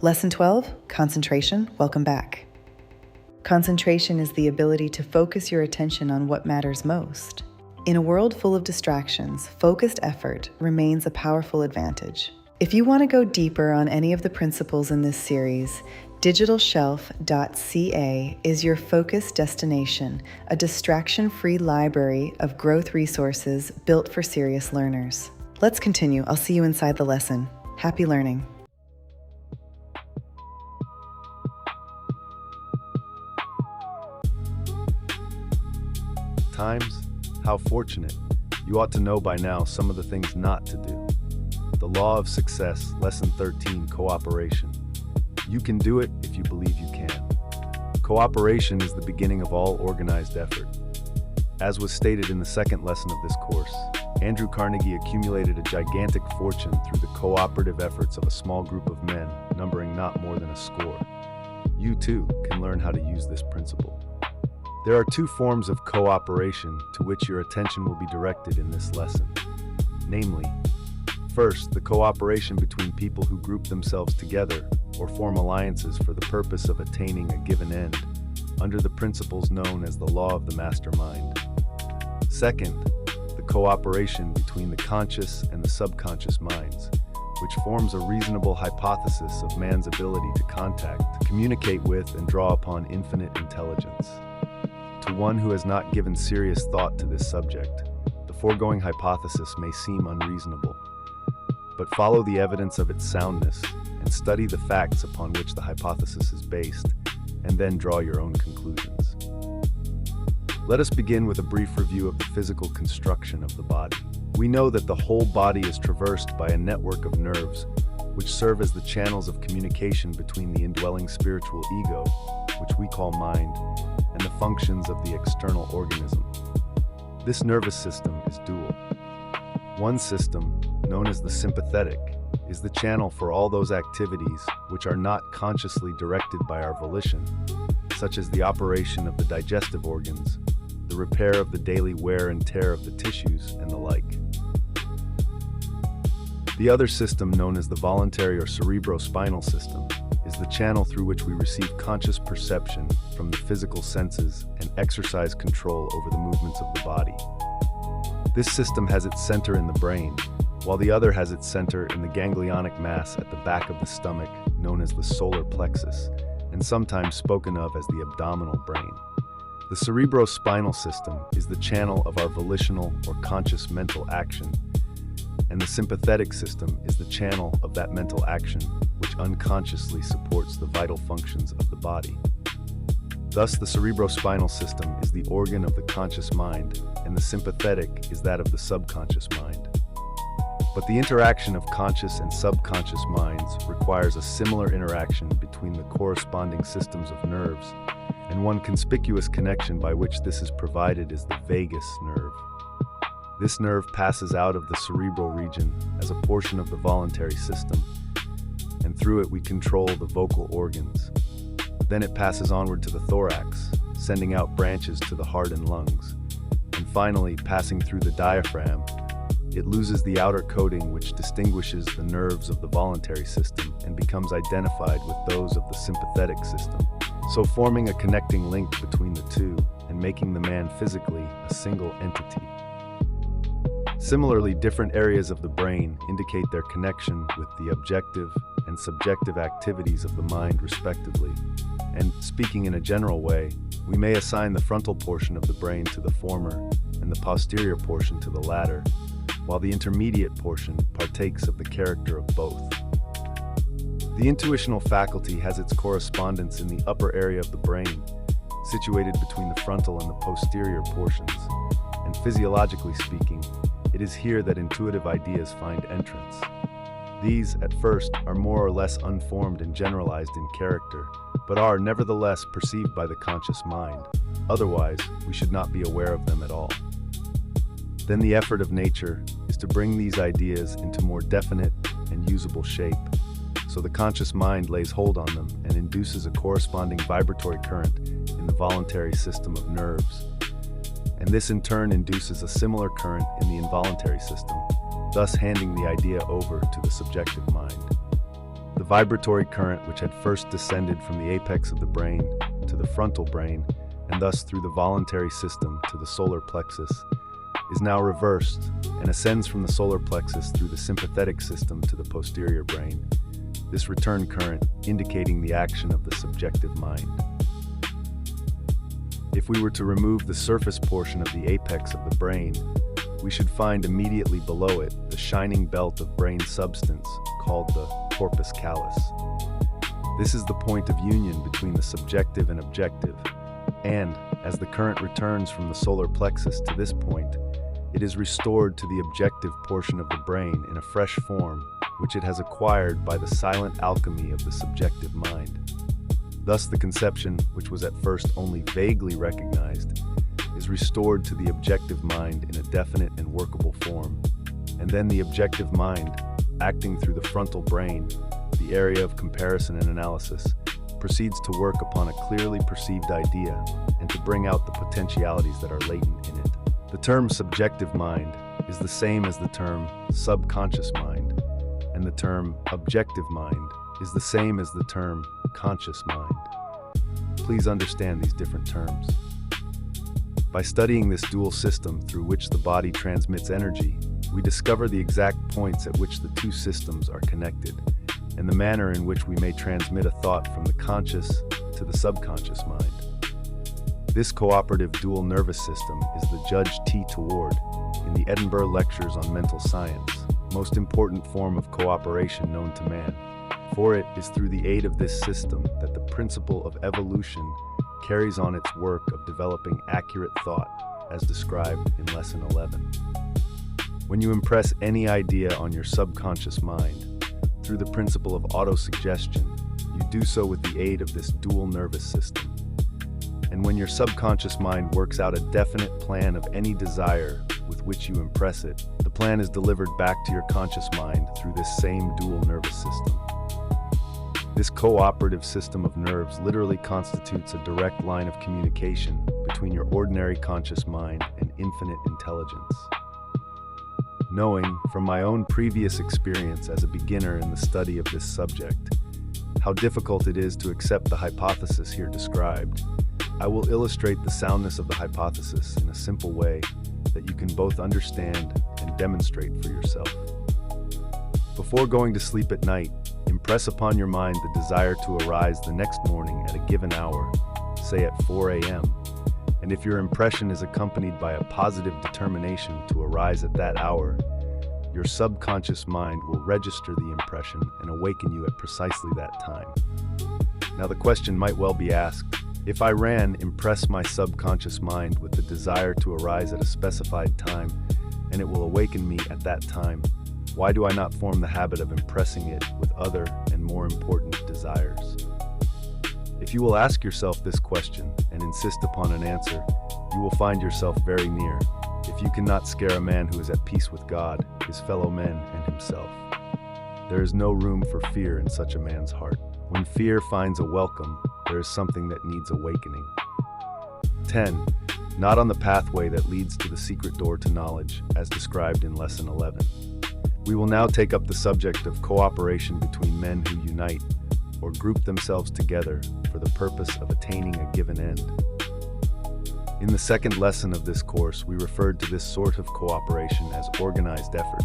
Lesson 12, Concentration. Welcome back. Concentration is the ability to focus your attention on what matters most. In a world full of distractions, focused effort remains a powerful advantage. If you want to go deeper on any of the principles in this series, DigitalShelf.ca is your focused destination, a distraction-free library of growth resources built for serious learners. Let's continue. I'll see you inside the lesson. Happy learning. Times, how fortunate. You ought to know by now some of the things not to do. The Law of Success, Lesson 13, Cooperation. You can do it if you believe you can. Cooperation is the beginning of all organized effort. As was stated in the second lesson of this course, Andrew Carnegie accumulated a gigantic fortune through the cooperative efforts of a small group of men, numbering not more than a score. You too can learn how to use this principle. There are two forms of cooperation to which your attention will be directed in this lesson. Namely, first, the cooperation between people who group themselves together or form alliances for the purpose of attaining a given end, under the principles known as the law of the mastermind. Second, the cooperation between the conscious and the subconscious minds, which forms a reasonable hypothesis of man's ability to contact, communicate with, and draw upon infinite intelligence. To one who has not given serious thought to this subject, the foregoing hypothesis may seem unreasonable. But follow the evidence of its soundness and study the facts upon which the hypothesis is based, and then draw your own conclusions. Let us begin with a brief review of the physical construction of the body. We know that the whole body is traversed by a network of nerves, which serve as the channels of communication between the indwelling spiritual ego, which we call mind, and the functions of the external organism. This nervous system is dual. One system, known as the sympathetic, is the channel for all those activities which are not consciously directed by our volition, such as the operation of the digestive organs, the repair of the daily wear and tear of the tissues, and the like. The other system, known as the voluntary or cerebrospinal system, is the channel through which we receive conscious perception from the physical senses and exercise control over the movements of the body. This system has its center in the brain, while the other has its center in the ganglionic mass at the back of the stomach, known as the solar plexus, and sometimes spoken of as the abdominal brain. The cerebrospinal system is the channel of our volitional or conscious mental action, and the sympathetic system is the channel of that mental action which unconsciously supports the vital functions of the body. Thus, the cerebrospinal system is the organ of the conscious mind, and the sympathetic is that of the subconscious mind. But the interaction of conscious and subconscious minds requires a similar interaction between the corresponding systems of nerves, and one conspicuous connection by which this is provided is the vagus nerve. This nerve passes out of the cerebral region as a portion of the voluntary system, and through it we control the vocal organs. Then it passes onward to the thorax, sending out branches to the heart and lungs. And finally, passing through the diaphragm, it loses the outer coating which distinguishes the nerves of the voluntary system and becomes identified with those of the sympathetic system, so forming a connecting link between the two and making the man physically a single entity. Similarly, different areas of the brain indicate their connection with the objective and subjective activities of the mind respectively. And speaking in a general way, we may assign the frontal portion of the brain to the former and the posterior portion to the latter, while the intermediate portion partakes of the character of both. The intuitional faculty has its correspondence in the upper area of the brain, situated between the frontal and the posterior portions, and physiologically speaking, it is here that intuitive ideas find entrance. These, at first, are more or less unformed and generalized in character, but are nevertheless perceived by the conscious mind. Otherwise, we should not be aware of them at all. Then the effort of nature is to bring these ideas into more definite and usable shape, so the conscious mind lays hold on them and induces a corresponding vibratory current in the voluntary system of nerves. And this in turn induces a similar current in the involuntary system, thus handing the idea over to the subjective mind. The vibratory current, which had first descended from the apex of the brain to the frontal brain, and thus through the voluntary system to the solar plexus, is now reversed and ascends from the solar plexus through the sympathetic system to the posterior brain, this return current indicating the action of the subjective mind. If we were to remove the surface portion of the apex of the brain, we should find immediately below it the shining belt of brain substance called the corpus callus. This is the point of union between the subjective and objective, and as the current returns from the solar plexus to this point, it is restored to the objective portion of the brain in a fresh form, which it has acquired by the silent alchemy of the subjective mind. Thus the conception, which was at first only vaguely recognized, is restored to the objective mind in a definite and workable form, and then the objective mind, acting through the frontal brain, the area of comparison and analysis, proceeds to work upon a clearly perceived idea and to bring out the potentialities that are latent in it. The term subjective mind is the same as the term subconscious mind, and the term objective mind is the same as the term conscious mind. Please understand these different terms. By studying this dual system through which the body transmits energy, we discover the exact points at which the two systems are connected, and the manner in which we may transmit a thought from the conscious to the subconscious mind. This cooperative dual nervous system is the Judge T. Toward in the Edinburgh Lectures on Mental Science, most important form of cooperation known to man. For it is through the aid of this system that the principle of evolution carries on its work of developing accurate thought, as described in Lesson 11. When you impress any idea on your subconscious mind, through the principle of autosuggestion, you do so with the aid of this dual nervous system. And when your subconscious mind works out a definite plan of any desire with which you impress it, the plan is delivered back to your conscious mind through this same dual nervous system. This cooperative system of nerves literally constitutes a direct line of communication between your ordinary conscious mind and infinite intelligence. Knowing, from my own previous experience as a beginner in the study of this subject, how difficult it is to accept the hypothesis here described, I will illustrate the soundness of the hypothesis in a simple way that you can both understand and demonstrate for yourself. Before going to sleep at night, impress upon your mind the desire to arise the next morning at a given hour, say at 4 a.m., and if your impression is accompanied by a positive determination to arise at that hour, your subconscious mind will register the impression and awaken you at precisely that time. Now the question might well be asked, if I impress my subconscious mind with the desire to arise at a specified time, and it will awaken me at that time, why do I not form the habit of impressing it with other and more important desires? If you will ask yourself this question and insist upon an answer, you will find yourself very near, if you cannot scare a man who is at peace with God, his fellow men, and himself. There is no room for fear in such a man's heart. When fear finds a welcome, there is something that needs awakening. 10. Not on the pathway that leads to the secret door to knowledge, as described in Lesson 11. We will now take up the subject of cooperation between men who unite or group themselves together for the purpose of attaining a given end. In the second lesson of this course, we referred to this sort of cooperation as organized effort.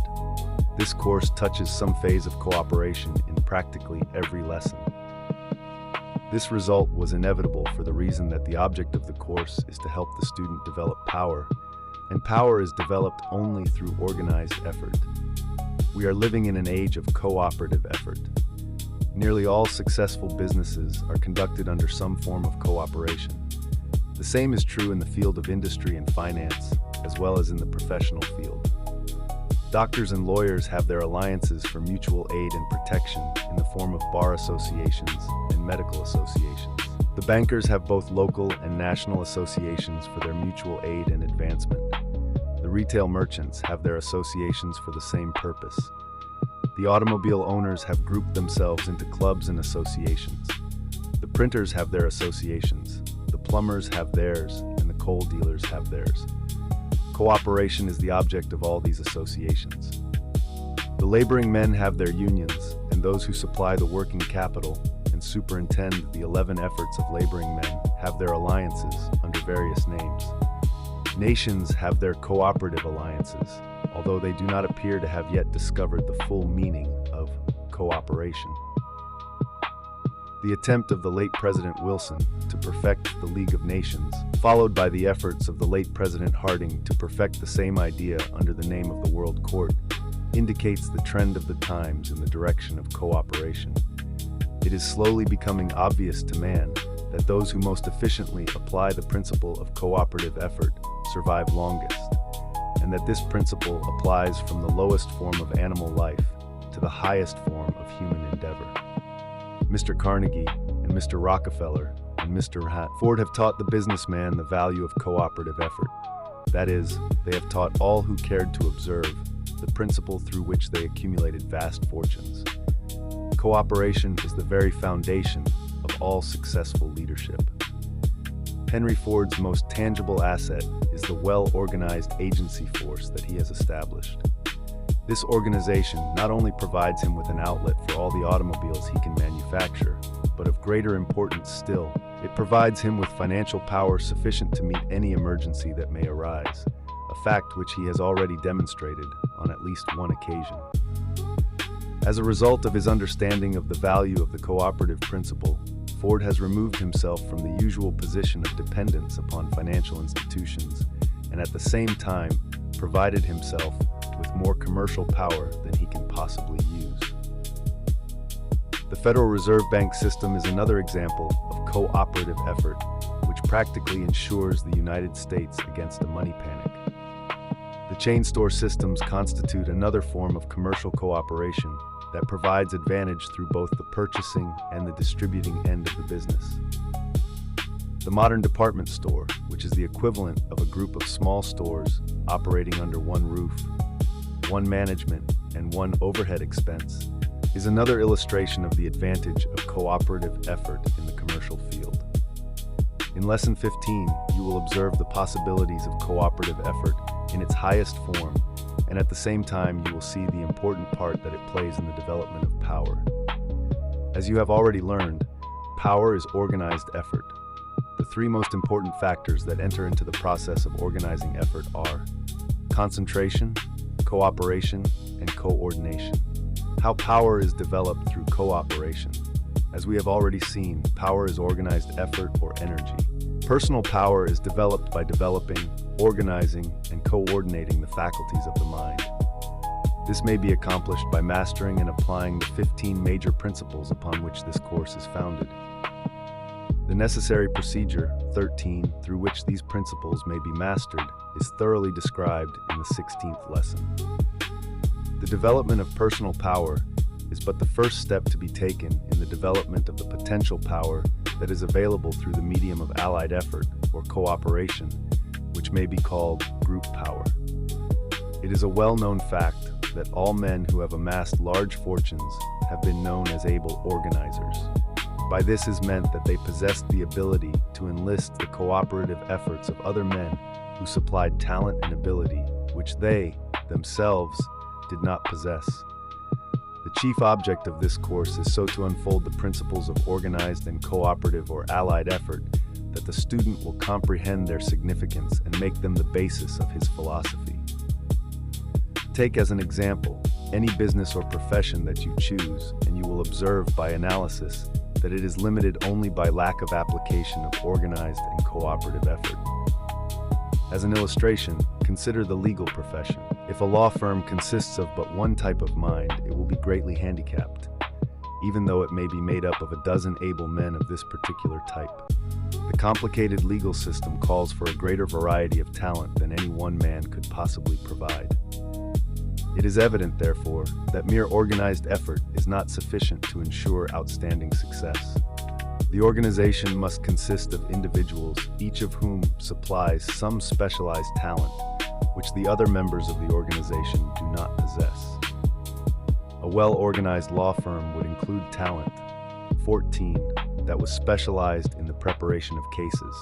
This course touches some phase of cooperation in practically every lesson. This result was inevitable for the reason that the object of the course is to help the student develop power, and power is developed only through organized effort. We are living in an age of cooperative effort. Nearly all successful businesses are conducted under some form of cooperation. The same is true in the field of industry and finance, as well as in the professional field. Doctors and lawyers have their alliances for mutual aid and protection in the form of bar associations and medical associations. The bankers have both local and national associations for their mutual aid and advancement. The retail merchants have their associations for the same purpose. The automobile owners have grouped themselves into clubs and associations. The printers have their associations, the plumbers have theirs, and the coal dealers have theirs. Cooperation is the object of all these associations. The laboring men have their unions, and and those who supply the working capital and superintend the 11 efforts of laboring men have their alliances under various names. Nations have their cooperative alliances, although they do not appear to have yet discovered the full meaning of cooperation. The attempt of the late President Wilson to perfect the League of Nations, followed by the efforts of the late President Harding to perfect the same idea under the name of the World Court, indicates the trend of the times in the direction of cooperation. It is slowly becoming obvious to man that those who most efficiently apply the principle of cooperative effort survive longest, and that this principle applies from the lowest form of animal life to the highest form of human endeavor. Mr. Carnegie and Mr. Rockefeller and Mr. Ford have taught the businessman the value of cooperative effort. That is, they have taught all who cared to observe the principle through which they accumulated vast fortunes. Cooperation is the very foundation of all successful leadership. Henry Ford's most tangible asset is the well-organized agency force that he has established. This organization not only provides him with an outlet for all the automobiles he can manufacture, but of greater importance still, it provides him with financial power sufficient to meet any emergency that may arise, a fact which he has already demonstrated on at least one occasion. As a result of his understanding of the value of the cooperative principle, Ford has removed himself from the usual position of dependence upon financial institutions, and at the same time provided himself with more commercial power than he can possibly use. The Federal Reserve Bank system is another example of cooperative effort, which practically ensures the United States against a money panic. The chain store systems constitute another form of commercial cooperation that provides advantage through both the purchasing and the distributing end of the business. The modern department store, which is the equivalent of a group of small stores operating under one roof, one management, and one overhead expense, is another illustration of the advantage of cooperative effort in the commercial field. In Lesson 15, you will observe the possibilities of cooperative effort in its highest form, and at the same time you will see the important part that it plays in the development of power. As you have already learned, power is organized effort. The three most important factors that enter into the process of organizing effort are concentration, cooperation, and coordination. How power is developed through cooperation. As we have already seen, power is organized effort or energy. Personal power is developed by developing, organizing, and coordinating the faculties of the mind. This may be accomplished by mastering and applying the 15 major principles upon which this course is founded. The necessary procedure, 13, through which these principles may be mastered, is thoroughly described in the 16th lesson. The development of personal power is but the first step to be taken in the development of the potential power that is available through the medium of allied effort or cooperation, which may be called group power. It is a well-known fact that all men who have amassed large fortunes have been known as able organizers. By this is meant that they possessed the ability to enlist the cooperative efforts of other men who supplied talent and ability, which they, themselves, did not possess. The chief object of this course is so to unfold the principles of organized and cooperative or allied effort that the student will comprehend their significance and make them the basis of his philosophy. Take as an example any business or profession that you choose, and you will observe by analysis that it is limited only by lack of application of organized and cooperative effort. As an illustration, consider the legal profession. If a law firm consists of but one type of mind, it will be greatly handicapped, even though it may be made up of a dozen able men of this particular type. The complicated legal system calls for a greater variety of talent than any one man could possibly provide. It is evident, therefore, that mere organized effort is not sufficient to ensure outstanding success. The organization must consist of individuals, each of whom supplies some specialized talent, which the other members of the organization do not possess. A well-organized law firm would include talent, 14, that was specialized in the preparation of cases,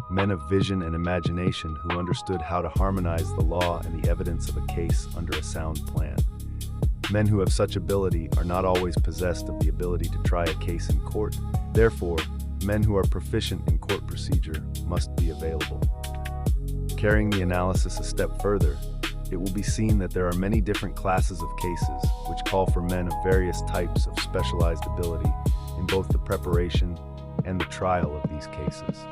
men of vision and imagination who understood how to harmonize the law and the evidence of a case under a sound plan. Men who have such ability are not always possessed of the ability to try a case in court. Therefore, men who are proficient in court procedure must be available. Carrying the analysis a step further, it will be seen that there are many different classes of cases which call for men of various types of specialized ability in both the preparation and the trial of these cases.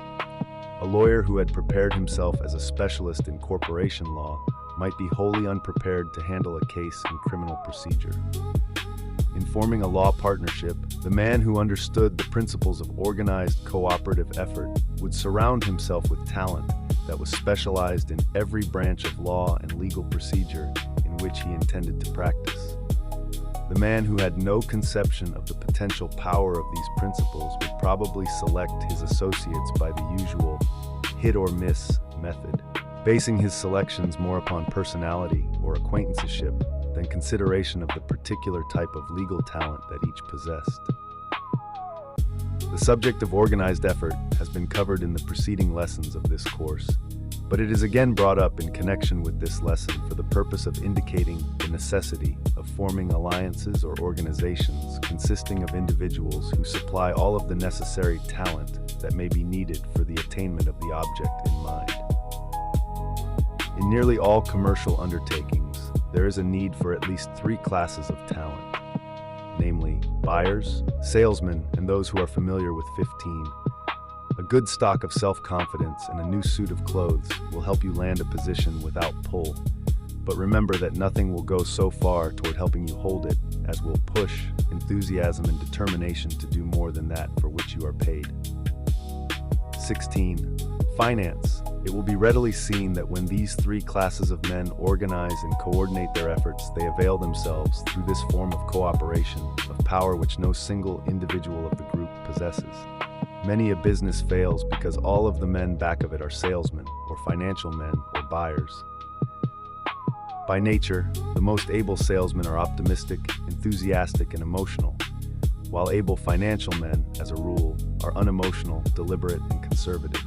A lawyer who had prepared himself as a specialist in corporation law might be wholly unprepared to handle a case in criminal procedure. In forming a law partnership, the man who understood the principles of organized cooperative effort would surround himself with talent that was specialized in every branch of law and legal procedure in which he intended to practice. The man who had no conception of the potential power of these principles would probably select his associates by the usual hit-or-miss method, basing his selections more upon personality or acquaintanceship than consideration of the particular type of legal talent that each possessed. The subject of organized effort has been covered in the preceding lessons of this course, but it is again brought up in connection with this lesson for the purpose of indicating the necessity of forming alliances or organizations consisting of individuals who supply all of the necessary talent that may be needed for the attainment of the object in mind. In nearly all commercial undertakings, there is a need for at least three classes of talent, namely buyers, salesmen, and those who are familiar with 15. A good stock of self-confidence and a new suit of clothes will help you land a position without pull. But remember that nothing will go so far toward helping you hold it as will push, enthusiasm, and determination to do more than that for which you are paid. 16. Finance. It will be readily seen that when these three classes of men organize and coordinate their efforts, they avail themselves, through this form of cooperation, of power which no single individual of the group possesses. Many a business fails because all of the men back of it are salesmen, or financial men, or buyers. By nature, the most able salesmen are optimistic, enthusiastic, and emotional, while able financial men, as a rule, are unemotional, deliberate, and conservative.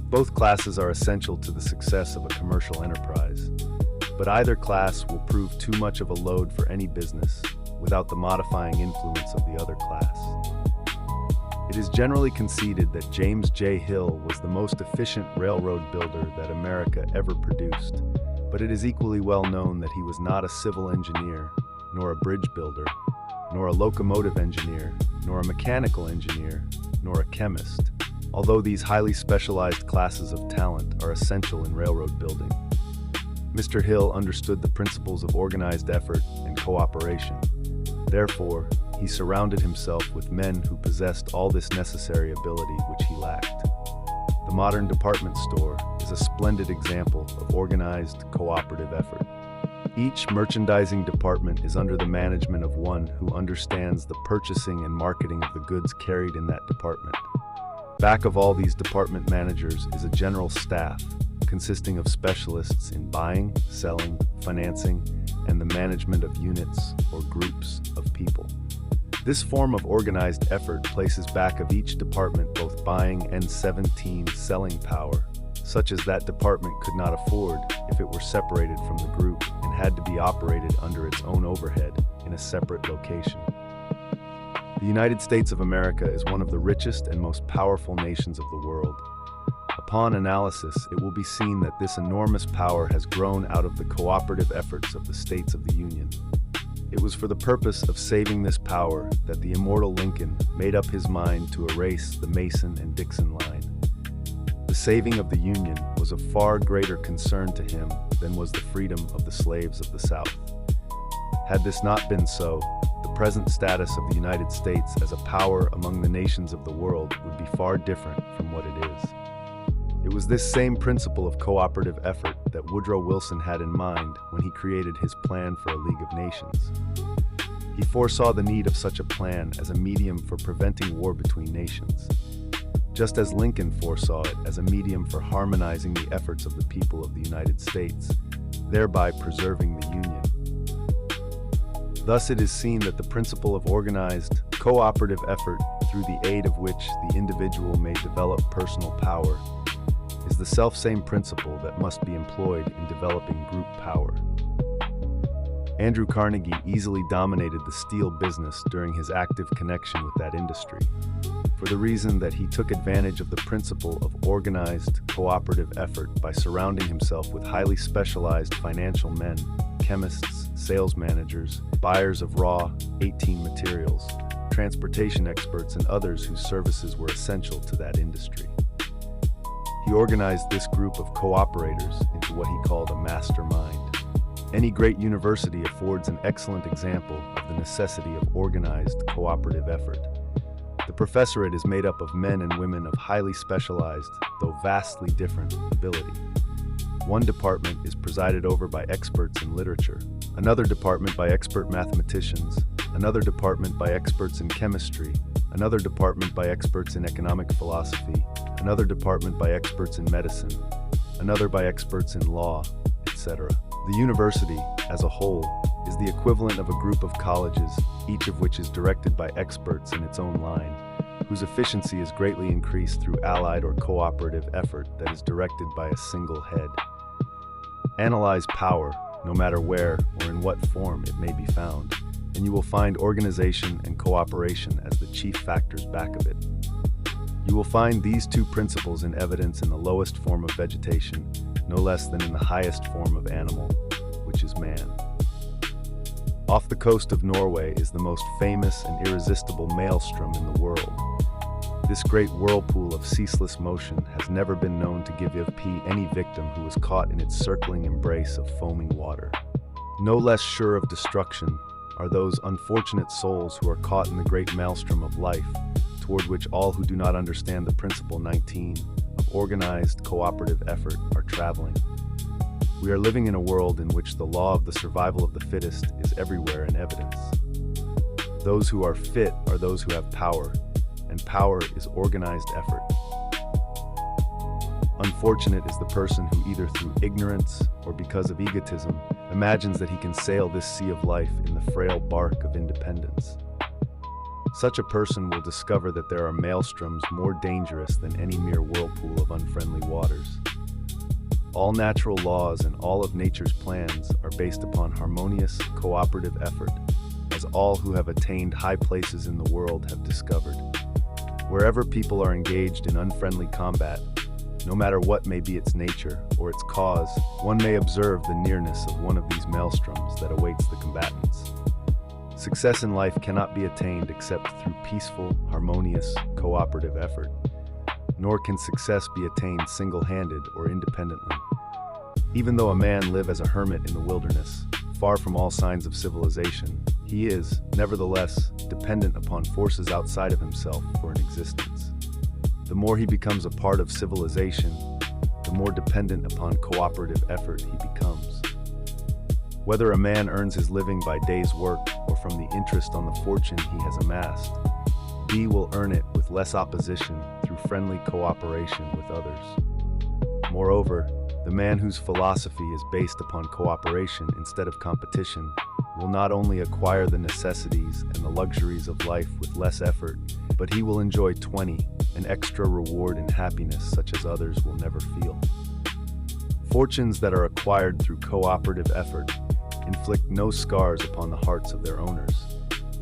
Both classes are essential to the success of a commercial enterprise, but either class will prove too much of a load for any business without the modifying influence of the other class. It is generally conceded that James J. Hill was the most efficient railroad builder that America ever produced, but it is equally well known that he was not a civil engineer, nor a bridge builder, nor a locomotive engineer, nor a mechanical engineer, nor a chemist, although these highly specialized classes of talent are essential in railroad building. Mr. Hill understood the principles of organized effort and cooperation. Therefore, he surrounded himself with men who possessed all this necessary ability which he lacked. The modern department store is a splendid example of organized cooperative effort. Each merchandising department is under the management of one who understands the purchasing and marketing of the goods carried in that department. Back of all these department managers is a general staff consisting of specialists in buying, selling, financing, and the management of units or groups of people. This form of organized effort places back of each department both buying and 17 selling power, such as that department could not afford if it were separated from the group and had to be operated under its own overhead in a separate location. The United States of America is one of the richest and most powerful nations of the world. Upon analysis, it will be seen that this enormous power has grown out of the cooperative efforts of the states of the Union. It was for the purpose of saving this power that the immortal Lincoln made up his mind to erase the Mason and Dixon line. The saving of the Union was of far greater concern to him than was the freedom of the slaves of the South. Had this not been so, the present status of the United States as a power among the nations of the world would be far different from what it is. It was this same principle of cooperative effort that Woodrow Wilson had in mind when he created his plan for a League of Nations. He foresaw the need of such a plan as a medium for preventing war between nations, just as Lincoln foresaw it as a medium for harmonizing the efforts of the people of the United States, thereby preserving the Union. Thus it is seen that the principle of organized, cooperative effort through the aid of which the individual may develop personal power is the selfsame principle that must be employed in developing group power. Andrew Carnegie easily dominated the steel business during his active connection with that industry, for the reason that he took advantage of the principle of organized, cooperative effort by surrounding himself with highly specialized financial men, chemists, sales managers, buyers of raw, 18 materials, transportation experts, and others whose services were essential to that industry. He organized this group of cooperators into what he called a mastermind. Any great university affords an excellent example of the necessity of organized, cooperative effort. The professorate is made up of men and women of highly specialized, though vastly different, ability. One department is presided over by experts in literature, another department by expert mathematicians, another department by experts in chemistry, another department by experts in economic philosophy, another department by experts in medicine, another by experts in law, etc. The university, as a whole, is the equivalent of a group of colleges, each of which is directed by experts in its own line, whose efficiency is greatly increased through allied or cooperative effort that is directed by a single head. Analyze power, no matter where or in what form it may be found, and you will find organization and cooperation as the chief factors back of it. You will find these two principles in evidence in the lowest form of vegetation, no less than in the highest form of animal, which is man. Off the coast of Norway is the most famous and irresistible maelstrom in the world. This great whirlpool of ceaseless motion has never been known to give any victim who was caught in its circling embrace of foaming water. No less sure of destruction are those unfortunate souls who are caught in the great maelstrom of life, toward which all who do not understand the principle 19 of organized, cooperative effort are traveling. We are living in a world in which the law of the survival of the fittest is everywhere in evidence. Those who are fit are those who have power, and power is organized effort. Unfortunate is the person who either through ignorance or because of egotism imagines that he can sail this sea of life in the frail bark of independence. Such a person will discover that there are maelstroms more dangerous than any mere whirlpool of unfriendly waters. All natural laws and all of nature's plans are based upon harmonious, cooperative effort, as all who have attained high places in the world have discovered. Wherever people are engaged in unfriendly combat, no matter what may be its nature or its cause, one may observe the nearness of one of these maelstroms that awaits the combatants. Success in life cannot be attained except through peaceful, harmonious, cooperative effort, nor can success be attained single-handed or independently. Even though a man live as a hermit in the wilderness, far from all signs of civilization, he is, nevertheless, dependent upon forces outside of himself for an existence. The more he becomes a part of civilization, the more dependent upon cooperative effort he becomes. Whether a man earns his living by day's work or from the interest on the fortune he has amassed, he will earn it with less opposition through friendly cooperation with others. Moreover, the man whose philosophy is based upon cooperation instead of competition will not only acquire the necessities and the luxuries of life with less effort, but he will enjoy an extra reward and happiness such as others will never feel. Fortunes that are acquired through cooperative effort inflict no scars upon the hearts of their owners,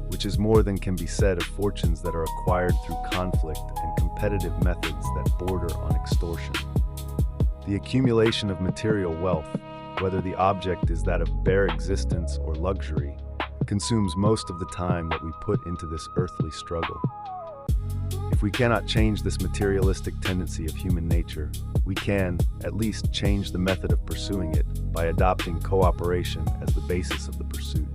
which is more than can be said of fortunes that are acquired through conflict and competitive methods that border on extortion. The accumulation of material wealth, whether the object is that of bare existence or luxury, consumes most of the time that we put into this earthly struggle. If we cannot change this materialistic tendency of human nature, we can, at least, change the method of pursuing it by adopting cooperation as the basis of the pursuit.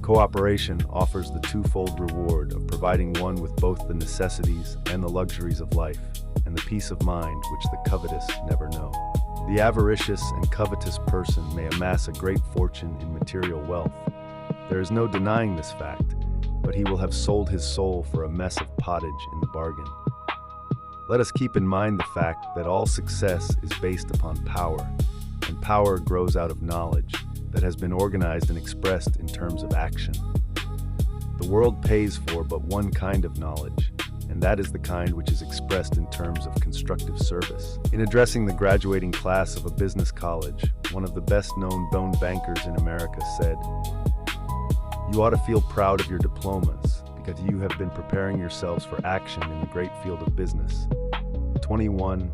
Cooperation offers the twofold reward of providing one with both the necessities and the luxuries of life, and the peace of mind which the covetous never know. The avaricious and covetous person may amass a great fortune in material wealth. There is no denying this fact, but he will have sold his soul for a mess of pottage in the bargain. Let us keep in mind the fact that all success is based upon power, and power grows out of knowledge that has been organized and expressed in terms of action. The world pays for but one kind of knowledge, and that is the kind which is expressed in terms of constructive service. In addressing the graduating class of a business college, one of the best-known bone bankers in America said, "You ought to feel proud of your diplomas because you have been preparing yourselves for action in the great field of business." 21,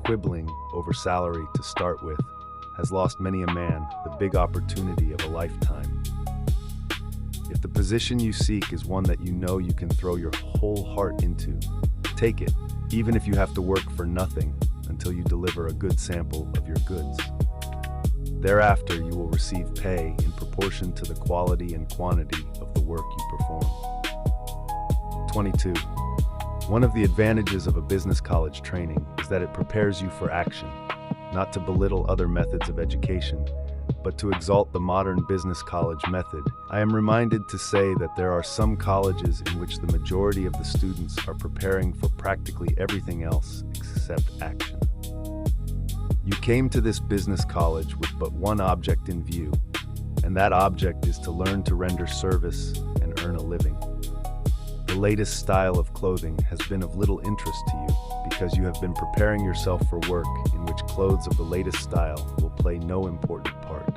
quibbling over salary to start with, has lost many a man the big opportunity of a lifetime. If the position you seek is one that you know you can throw your whole heart into, take it, even if you have to work for nothing until you deliver a good sample of your goods. Thereafter, you will receive pay in proportion to the quality and quantity of the work you perform. 22. One of the advantages of a business college training is that it prepares you for action, not to belittle other methods of education, but to exalt the modern business college method. I am reminded to say that there are some colleges in which the majority of the students are preparing for practically everything else except action. You came to this business college with but one object in view, and that object is to learn to render service and earn a living. The latest style of clothing has been of little interest to you because you have been preparing yourself for work in which clothes of the latest style will play no important part.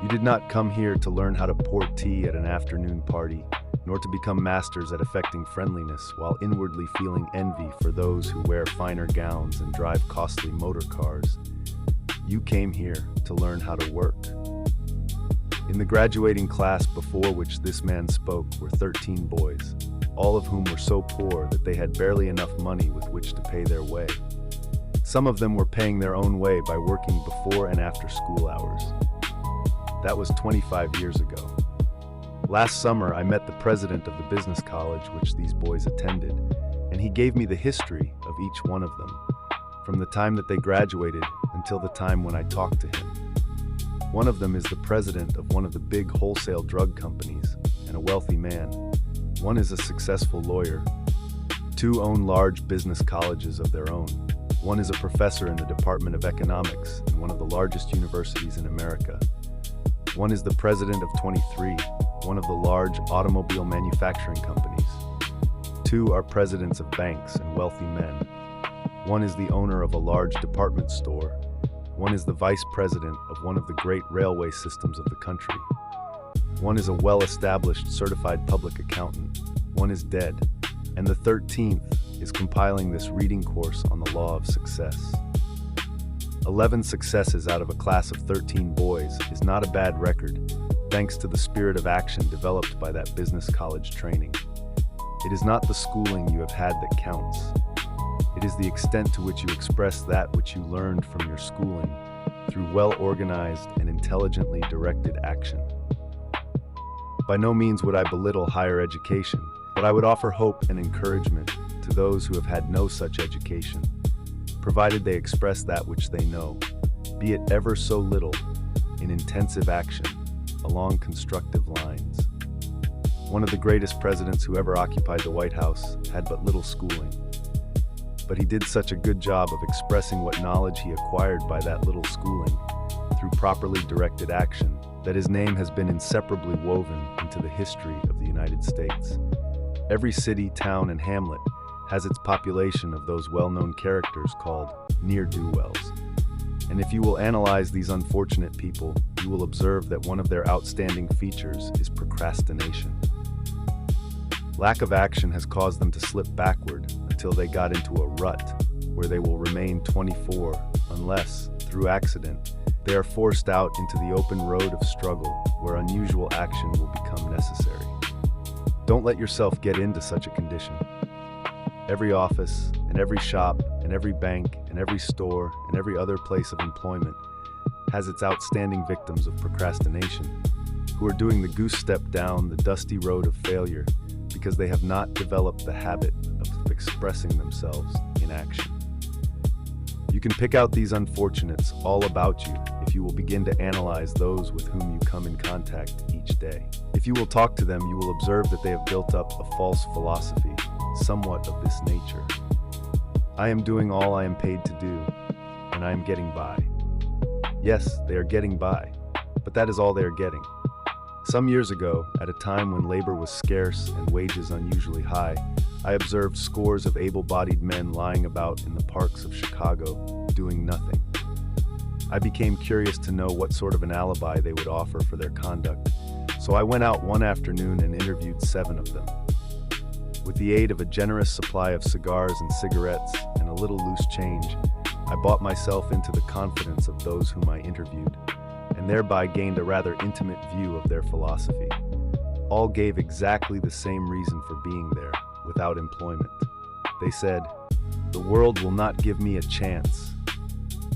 You did not come here to learn how to pour tea at an afternoon party, nor to become masters at affecting friendliness while inwardly feeling envy for those who wear finer gowns and drive costly motor cars. You came here to learn how to work. In the graduating class before which this man spoke were 13 boys, all of whom were so poor that they had barely enough money with which to pay their way. Some of them were paying their own way by working before and after school hours. That was 25 years ago. Last summer, I met the president of the business college which these boys attended, and he gave me the history of each one of them, from the time that they graduated until the time when I talked to him. One of them is the president of one of the big wholesale drug companies and a wealthy man. One is a successful lawyer. Two own large business colleges of their own. One is a professor in the Department of Economics in one of the largest universities in America. One is the president of 23, one of the large automobile manufacturing companies. Two are presidents of banks and wealthy men. One is the owner of a large department store. One is the vice president of one of the great railway systems of the country. One is a well-established certified public accountant. One is dead. And the 13th is compiling this reading course on the law of success. 11 successes out of a class of 13 boys is not a bad record, thanks to the spirit of action developed by that business college training. It is not the schooling you have had that counts. It is the extent to which you express that which you learned from your schooling through well-organized and intelligently directed action. By no means would I belittle higher education, but I would offer hope and encouragement to those who have had no such education, provided they express that which they know, be it ever so little, in intensive action, along constructive lines. One of the greatest presidents who ever occupied the White House had but little schooling, but he did such a good job of expressing what knowledge he acquired by that little schooling through properly directed action that his name has been inseparably woven into the history of the United States. Every city, town, and hamlet has its population of those well-known characters called ne'er-do-wells. And if you will analyze these unfortunate people, you will observe that one of their outstanding features is procrastination. Lack of action has caused them to slip backward until they got into a rut where they will remain 24 unless, through accident, they are forced out into the open road of struggle where unusual action will become necessary. Don't let yourself get into such a condition. Every office and every shop and every bank and every store and every other place of employment has its outstanding victims of procrastination who are doing the goose step down the dusty road of failure because they have not developed the habit of expressing themselves in action. You can pick out these unfortunates all about you if you will begin to analyze those with whom you come in contact each day. If you will talk to them, you will observe that they have built up a false philosophy, somewhat of this nature. I am doing all I am paid to do, and I am getting by. Yes, they are getting by, but that is all they are getting. Some years ago, at a time when labor was scarce and wages unusually high, I observed scores of able-bodied men lying about in the parks of Chicago, doing nothing. I became curious to know what sort of an alibi they would offer for their conduct, so I went out one afternoon and interviewed 7 of them. With the aid of a generous supply of cigars and cigarettes and a little loose change, I bought myself into the confidence of those whom I interviewed, and thereby gained a rather intimate view of their philosophy. All gave exactly the same reason for being there, without employment. They said, "The world will not give me a chance."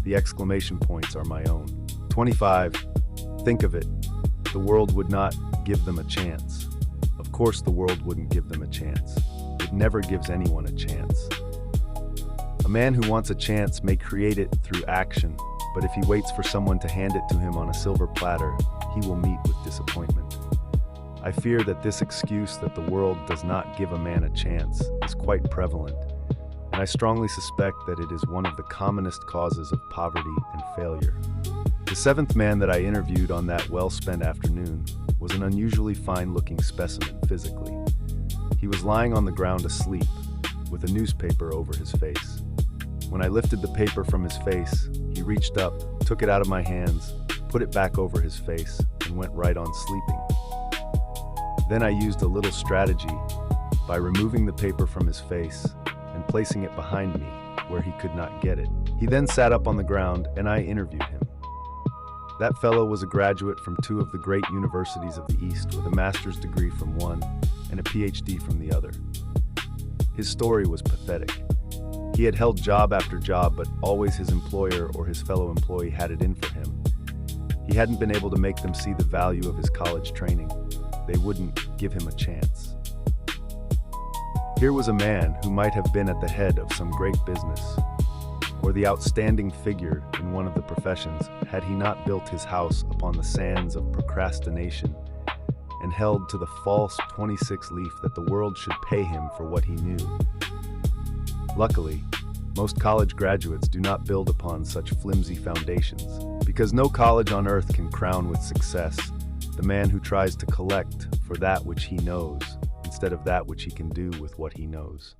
The exclamation points are my own. 25. Think of it. The world would not give them a chance. Of course the world wouldn't give them a chance. It never gives anyone a chance. A man who wants a chance may create it through action, but if he waits for someone to hand it to him on a silver platter, he will meet with disappointment. I fear that this excuse that the world does not give a man a chance is quite prevalent, and I strongly suspect that it is one of the commonest causes of poverty and failure. The 7th man that I interviewed on that well-spent afternoon was an unusually fine-looking specimen physically. He was lying on the ground asleep, with a newspaper over his face. When I lifted the paper from his face, he reached up, took it out of my hands, put it back over his face, and went right on sleeping. Then I used a little strategy by removing the paper from his face and placing it behind me where he could not get it. He then sat up on the ground and I interviewed him. That fellow was a graduate from 2 of the great universities of the East with a master's degree from one and a PhD from the other. His story was pathetic. He had held job after job, but always his employer or his fellow employee had it in for him. He hadn't been able to make them see the value of his college training. They wouldn't give him a chance. Here was a man who might have been at the head of some great business, or the outstanding figure in one of the professions, had he not built his house upon the sands of procrastination and held to the false 26 leaf that the world should pay him for what he knew. Luckily, most college graduates do not build upon such flimsy foundations, because no college on earth can crown with success the man who tries to collect for that which he knows, instead of that which he can do with what he knows.